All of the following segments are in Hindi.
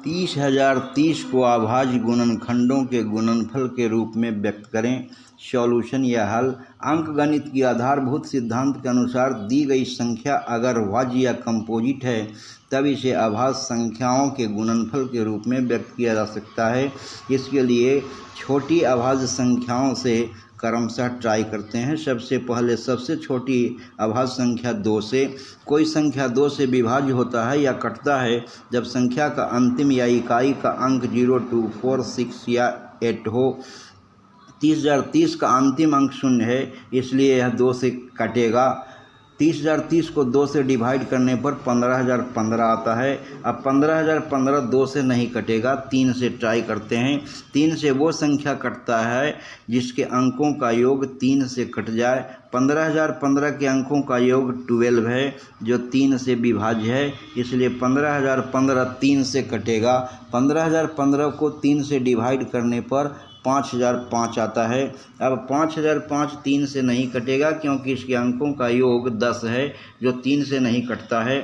30,030 को अभाज्य गुणनखंडों के गुणनफल के रूप में व्यक्त करें। सॉल्यूशन या हल। अंकगणित की आधारभूत सिद्धांत के अनुसार दी गई संख्या अगर भाज्य या कंपोजिट है तब इसे अभाज्य संख्याओं के गुणनफल के रूप में व्यक्त किया जा सकता है। इसके लिए छोटी अभाज्य संख्याओं से क्रमशः ट्राई करते हैं। सबसे पहले सबसे छोटी अभाज्य संख्या 2 से। कोई संख्या 2 से विभाज्य होता है या कटता है जब संख्या का अंतिम या इकाई का अंक 0, 2, 4, 6 या 8 हो। 30,030 का अंतिम अंक 0 है, इसलिए यह 2 से कटेगा। 30,030 को 2 से डिवाइड करने पर 15,015 आता है। अब 15,015 2 से नहीं कटेगा, 3 से ट्राई करते हैं। 3 से वो संख्या कटता है जिसके अंकों का योग 3 से कट जाए। 15,015 के अंकों का योग 12 है जो 3 से विभाज्य है, इसलिए 15,015 3 से कटेगा। 15,015 को 3 से डिवाइड करने पर 5,005 आता है। अब 5,005 3 से नहीं कटेगा क्योंकि इसके अंकों का योग 10 है जो 3 से नहीं कटता है।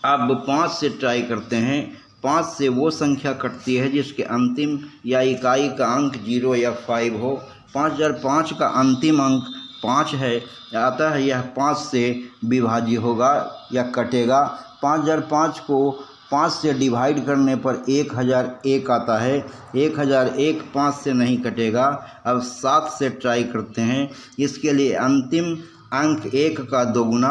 अब 5 से ट्राई करते हैं। 5 से वो संख्या कटती है जिसके अंतिम या इकाई का अंक 0 या 5 हो। 5,005 का अंतिम अंक 5 है आता है, यह 5 से विभाज्य होगा या कटेगा। 5,005 को 5 से डिवाइड करने पर 1,001 आता है। 1,001 5 से नहीं कटेगा। अब 7 से ट्राई करते हैं। इसके लिए अंतिम अंक 1 का दोगुना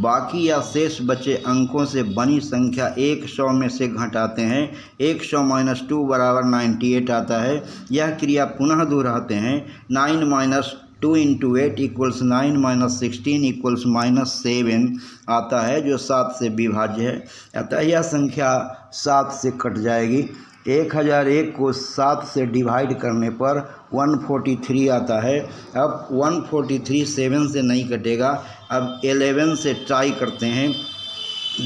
बाकी या शेष बचे अंकों से बनी संख्या 100 में से घटाते हैं। 100 - 2 = 98 आता है। यह क्रिया पुनः दोहराते हैं। 9 - 2 × 8 = 9 - 16 = -7 आता है जो 7 से विभाज्य है, अतः यह संख्या 7 से कट जाएगी। 1,001 को 7 से डिवाइड करने पर 143 आता है। अब 143 7 से नहीं कटेगा। अब 11 से ट्राई करते हैं।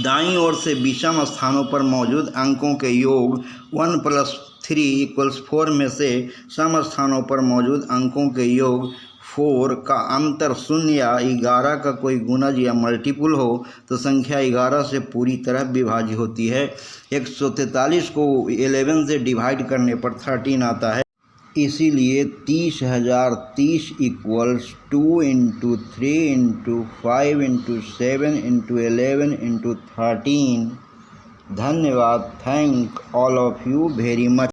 दाईं ओर से विषम स्थानों पर मौजूद अंकों के योग 1 + 3 = 4 में से सम स्थानों पर मौजूद अंकों के योग 4 का अंतर 0 या 11 का कोई गुणज या मल्टीपल हो तो संख्या 11 से पूरी तरह विभाज्य होती है। 143 को 11 से डिवाइड करने पर 13 आता है। इसीलिए 30,030 = 2 × 3 × 5 × 7 × 11 × 13। धन्यवाद। Thank all of you very much.